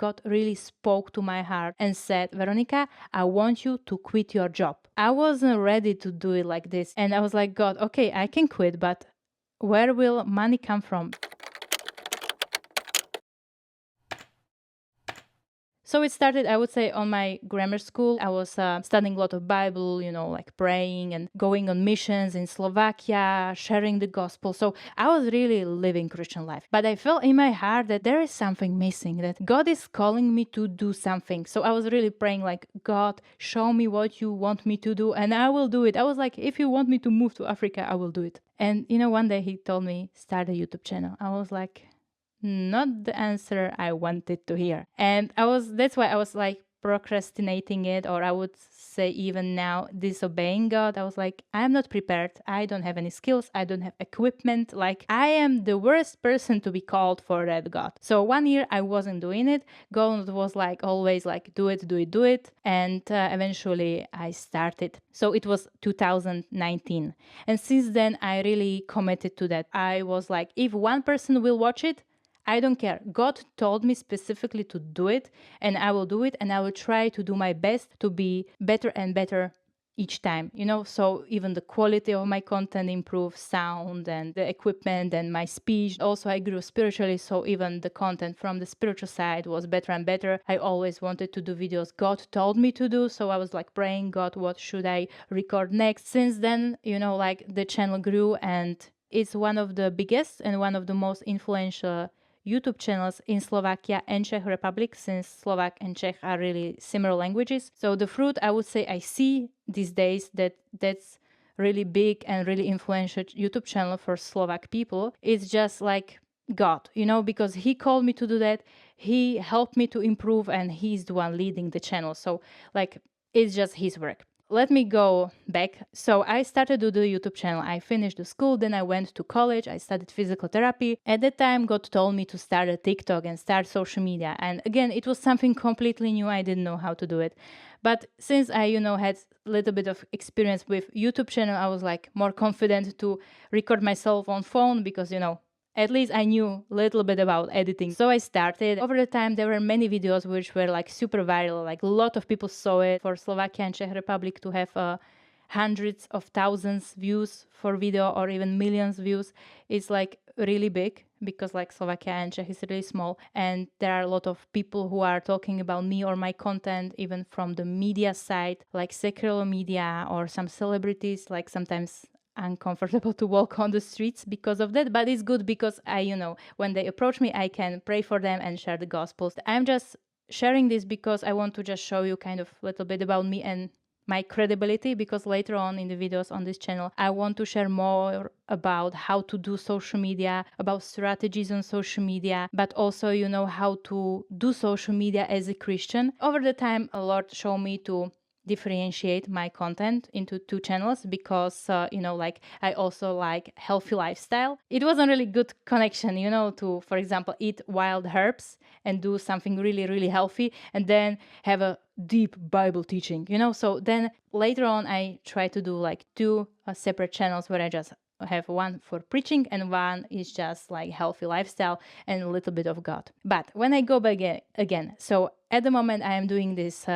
God really spoke to my heart and said, Veronica, I want you to quit your job. I wasn't ready to do it like this. And I was like, God, okay, I can quit, but where will money come from? So it started, I would say, on my grammar school. I was studying a lot of Bible, like praying and going on missions in Slovakia, sharing the gospel. So I was really living Christian life. But I felt in my heart that there is something missing, that God is calling me to do something. So I was really praying like, God, show me what you want me to do and I will do it. I was like, if you want me to move to Africa, I will do it. And, one day he told me, start a YouTube channel. I was like, not the answer I wanted to hear. And that's why I was like procrastinating it, or I would say even now disobeying God. I was like, I'm not prepared. I don't have any skills. I don't have equipment. Like, I am the worst person to be called for that, God. So 1 year I wasn't doing it. God was like always like, do it, do it, do it. And eventually I started. So it was 2019. And since then I really committed to that. I was like, if one person will watch it, I don't care. God told me specifically to do it, and I will do it, and I will try to do my best to be better and better each time, so even the quality of my content improves, sound and the equipment and my speech. Also, I grew spiritually, so even the content from the spiritual side was better and better. I always wanted to do videos God told me to do, so I was like praying, God, what should I record next? Since then, like the channel grew, and it's one of the biggest and one of the most influential YouTube channels in Slovakia and Czech Republic, since Slovak and Czech are really similar languages. So the fruit I would say I see these days, that's really big and really influential YouTube channel for Slovak people, is just like God, because he called me to do that. He helped me to improve, and he's the one leading the channel. So like, it's just his work. Let me go back. So I started to do the YouTube channel. I finished the school, then I went to college. I studied physical therapy. At that time, God told me to start a TikTok and start social media. And again, it was something completely new. I didn't know how to do it. But since I, had a little bit of experience with YouTube channel, I was like more confident to record myself on phone because, at least I knew a little bit about editing. So I started. Over the time, there were many videos which were like super viral. Like a lot of people saw it. For Slovakia and Czech Republic to have hundreds of thousands views for video, or even millions views, is like really big, because like Slovakia and Czech is really small. And there are a lot of people who are talking about me or my content, even from the media side, like secular media or some celebrities. Like sometimes uncomfortable to walk on the streets because of that, but it's good because I, when they approach me, I can pray for them and share the gospels. I'm just sharing this because I want to just show you kind of a little bit about me and my credibility, because later on in the videos on this channel, I want to share more about how to do social media, about strategies on social media, but also, how to do social media as a Christian. Over the time, a Lord showed me to differentiate my content into two channels, because like I also like healthy lifestyle. It wasn't really good connection, to, for example, eat wild herbs and do something really, really healthy and then have a deep Bible teaching, so then later on I try to do like two separate channels where I just have one for preaching and one is just like healthy lifestyle and a little bit of God. But when I go back again, so at the moment I am doing this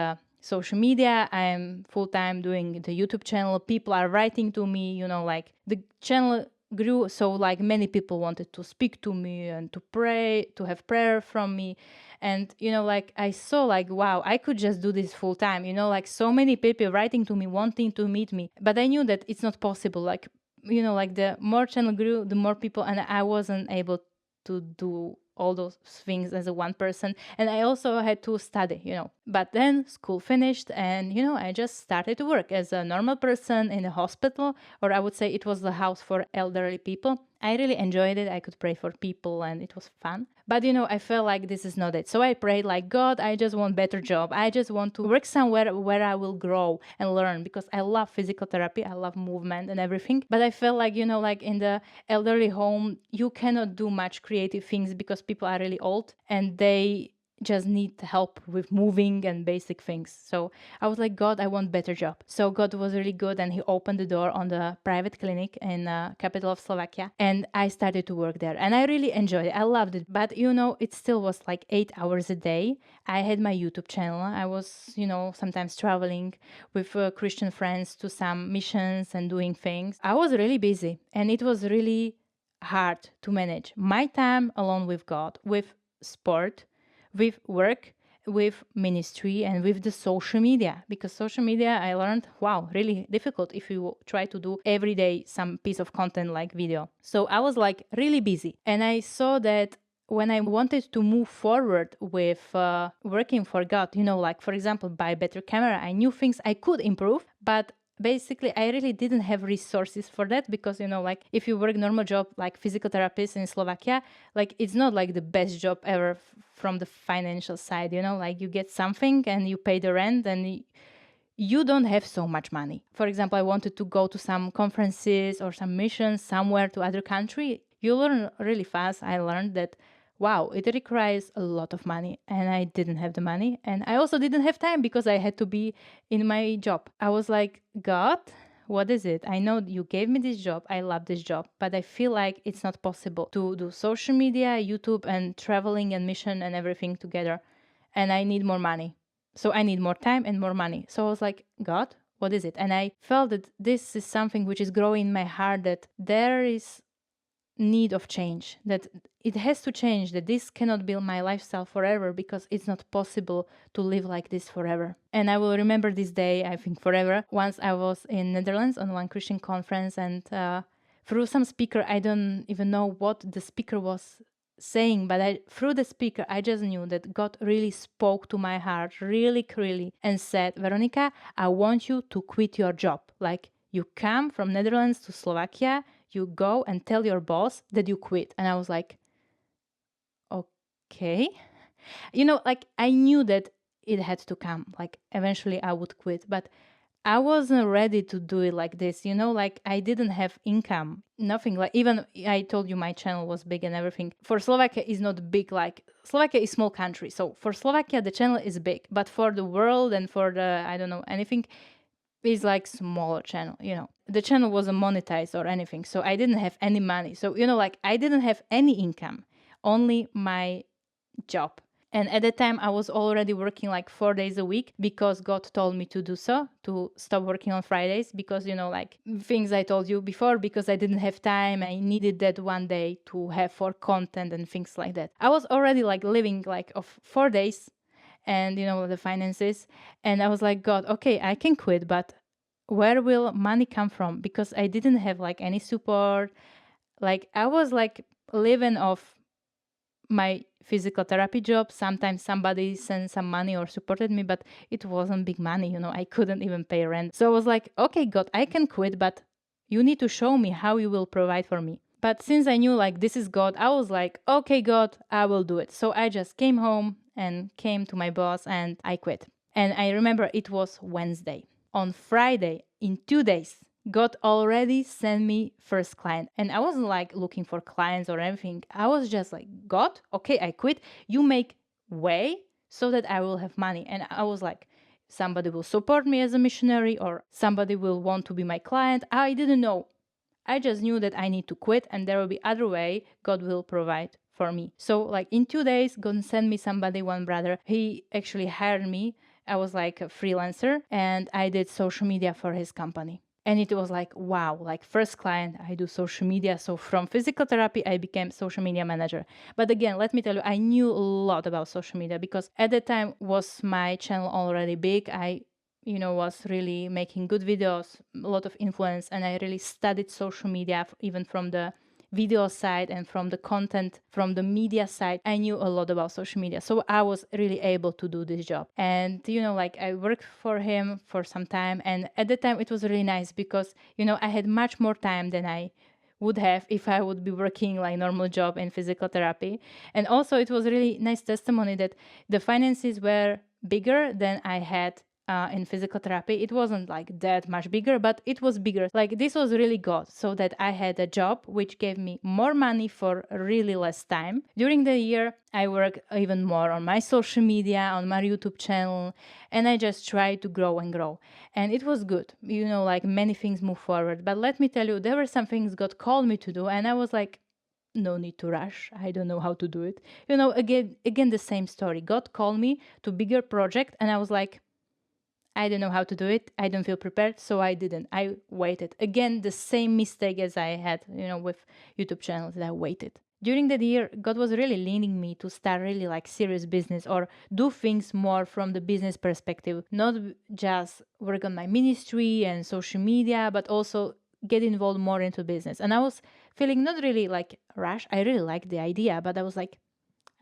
social media, I'm full-time doing the YouTube channel. People are writing to me, like the channel grew, so like many people wanted to speak to me and to pray, to have prayer from me. And like I saw like, wow, I could just do this full-time, like so many people writing to me, wanting to meet me, but I knew that it's not possible. Like, like the more channel grew, the more people, and I wasn't able to do all those things as a one person, and I also had to study, but then school finished, and I just started to work as a normal person in a hospital, or I would say it was the house for elderly people. I really enjoyed it. I could pray for people and it was fun. But I felt like this is not it. So I prayed like, God, I just want better job. I just want to work somewhere where I will grow and learn, because I love physical therapy. I love movement and everything. But I felt like, like in the elderly home, you cannot do much creative things because people are really old and they just need help with moving and basic things. So I was like, God, I want better job. So God was really good, and he opened the door on the private clinic in capital of Slovakia, and I started to work there, and I really enjoyed it. I loved it, but it still was like 8 hours a day. I had my YouTube channel. I was, sometimes traveling with Christian friends to some missions and doing things. I was really busy, and it was really hard to manage my time alone with God, with sport, with work, with ministry, and with the social media. Because social media, I learned, wow, really difficult if you try to do every day some piece of content like video. So I was like really busy, and I saw that when I wanted to move forward with working for God, like for example, buy better camera, I knew things I could improve, but basically I really didn't have resources for that, because like if you work normal job like physical therapist in Slovakia, like it's not like the best job ever from the financial side, like you get something and you pay the rent, and you don't have so much money. For example, I wanted to go to some conferences or some missions somewhere to other country. You learn really fast. I learned that, wow, it requires a lot of money, and I didn't have the money. And I also didn't have time because I had to be in my job. I was like, God, what is it? I know you gave me this job. I love this job, but I feel like it's not possible to do social media, YouTube, and traveling and mission and everything together. And I need more money. So I need more time and more money. So I was like, God, what is it? And I felt that this is something which is growing in my heart, that there is need of change, that it has to change, that this cannot be my lifestyle forever, because it's not possible to live like this forever. And I will remember this day, I think forever. Once I was in Netherlands on one Christian conference, and through some speaker, I don't even know what the speaker was saying, but through the speaker, I just knew that God really spoke to my heart really clearly and said, Veronica, I want you to quit your job. Like, you come from Netherlands to Slovakia, you go and tell your boss that you quit. And I was like, okay. Like I knew that it had to come. Like eventually I would quit, but I wasn't ready to do it like this, like I didn't have income, nothing. Like, even I told you my channel was big and everything. For Slovakia is not big, like Slovakia is small country. So for Slovakia, the channel is big, but for the world and for the, I don't know, anything, is like smaller channel, the channel wasn't monetized or anything. So I didn't have any money. So, like I didn't have any income, only my job. And at that time, I was already working like 4 days a week, because God told me to do so, to stop working on Fridays, because, like things I told you before, because I didn't have time. I needed that one day to have for content and things like that. I was already like living like of 4 days, and, the finances. And I was like, God, okay, I can quit, but where will money come from? Because I didn't have like any support. Like I was like living off my physical therapy job. Sometimes somebody sent some money or supported me, but it wasn't big money, I couldn't even pay rent. So I was like, okay, God, I can quit, but you need to show me how you will provide for me. But since I knew like this is God, I was like, okay, God, I will do it. So I just came home and came to my boss and I quit. And I remember it was Wednesday. On Friday, in 2 days, God already sent me first client. And I wasn't like looking for clients or anything. I was just like, God, okay, I quit. You make way so that I will have money. And I was like, somebody will support me as a missionary, or somebody will want to be my client. I didn't know. I just knew that I need to quit, and there will be other way God will provide for me. So like in 2 days, God sent me somebody, one brother. He actually hired me. I was like a freelancer, and I did social media for his company. And it was like, wow, like first client, I do social media. So from physical therapy, I became social media manager. But again, let me tell you, I knew a lot about social media, because at the time was my channel already big. I was really making good videos, a lot of influence, and I really studied social media, even from the video side and from the content, from the media side. I knew a lot about social media. So I was really able to do this job. And, like I worked for him for some time. And at the time it was really nice, because, I had much more time than I would have if I would be working like normal job in physical therapy. And also it was really nice testimony that the finances were bigger than I had in physical therapy. It wasn't like that much bigger, but it was bigger. Like this was really God, so that I had a job which gave me more money for really less time. During the year, I worked even more on my social media, on my YouTube channel, and I just tried to grow and grow. And it was good. Like many things move forward. But let me tell you, there were some things God called me to do, and I was like, no need to rush. I don't know how to do it. Again the same story. God called me to bigger project, and I was like, I don't know how to do it. I don't feel prepared, so I didn't. I waited. Again, the same mistake as I had, with YouTube channels, that I waited. During that year, God was really leading me to start really like serious business or do things more from the business perspective, not just work on my ministry and social media, but also get involved more into business. And I was feeling not really like rush. I really liked the idea, but I was like,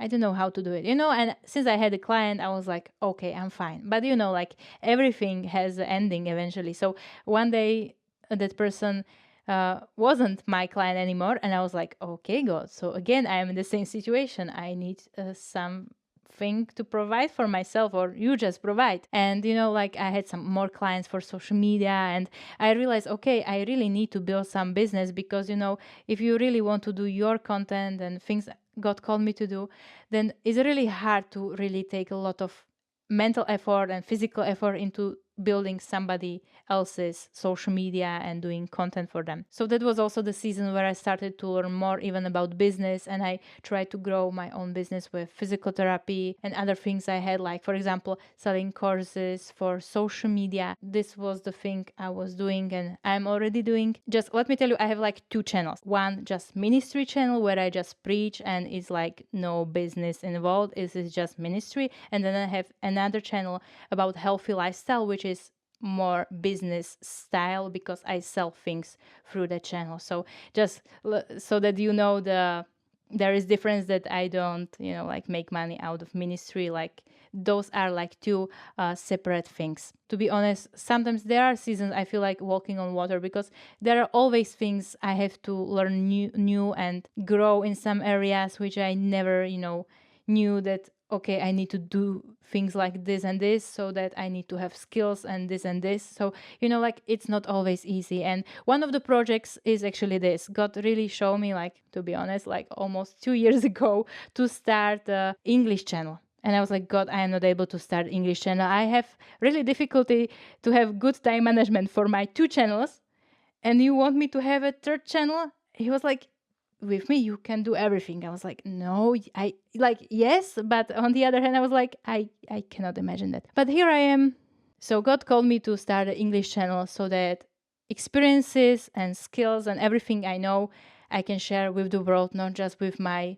I don't know how to do it, and since I had a client, I was like, okay, I'm fine. But like everything has an ending eventually. So one day that person wasn't my client anymore, and I was like, okay, God. So again, I am in the same situation. I need something to provide for myself, or you just provide. And like I had some more clients for social media, and I realized, okay, I really need to build some business, because if you really want to do your content and things God called me to do, then it's really hard to really take a lot of mental effort and physical effort into building somebody else's social media and doing content for them. So that was also the season where I started to learn more even about business, and I tried to grow my own business with physical therapy and other things I had, like for example selling courses for social media. This was the thing I was doing and I'm already doing. Just let me tell you, I have like two channels. One just ministry channel where I just preach and it's like no business involved, it's just ministry. And then I have another channel about healthy lifestyle, which is more business style, because I sell things through the channel. So just so that there is difference, that I don't like make money out of ministry. Like those are like two separate things. To be honest, sometimes there are seasons I feel like walking on water, because there are always things I have to learn new and grow in some areas which I never knew that, okay, I need to do things like this and this, so that I need to have skills and this and this. So, like it's not always easy. And one of the projects is actually this. God really showed me, like, to be honest, like almost 2 years ago, to start the English channel. And I was like, God, I am not able to start English channel. I have really difficulty to have good time management for my two channels. And you want me to have a third channel? He was like, with me you can do everything. I was like, no, I like, yes, but on the other hand I was like, I cannot imagine that. But here I am. So God called me to start an English channel, so that experiences and skills and everything I know I can share with the world, not just with my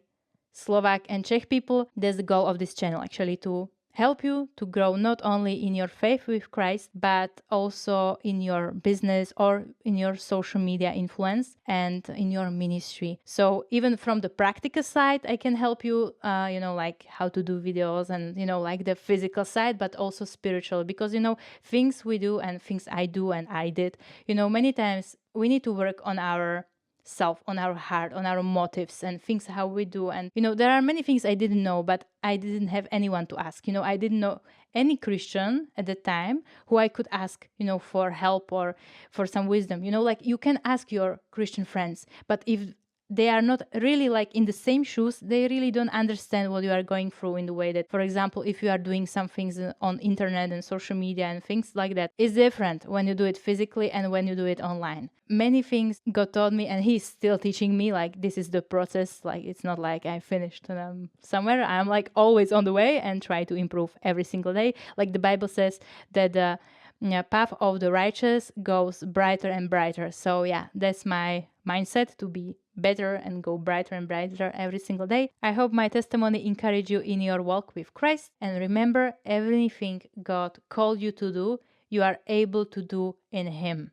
Slovak and Czech people. That's the goal of this channel, actually, to help you to grow not only in your faith with Christ, but also in your business or in your social media influence and in your ministry. So even from the practical side, I can help you, like how to do videos and, like the physical side, but also spiritual, because, things we do and things I do and I did, many times we need to work on our self, on our heart, on our motives and things how we do. And there are many things I didn't know, but I didn't have anyone to ask. I didn't know any Christian at the time who I could ask for help or for some wisdom. Like you can ask your Christian friends, but if they are not really like in the same shoes, they really don't understand what you are going through, in the way that, for example, if you are doing some things on internet and social media and things like that, it's different when you do it physically and when you do it online. Many things God taught me, and he's still teaching me. Like this is the process. Like it's not like I finished somewhere. I'm like always on the way and try to improve every single day. Like the Bible says that the path of the righteous goes brighter and brighter. So yeah, that's my mindset, to be better and go brighter and brighter every single day. I hope my testimony encouraged you in your walk with Christ. And remember, everything God called you to do, you are able to do in Him.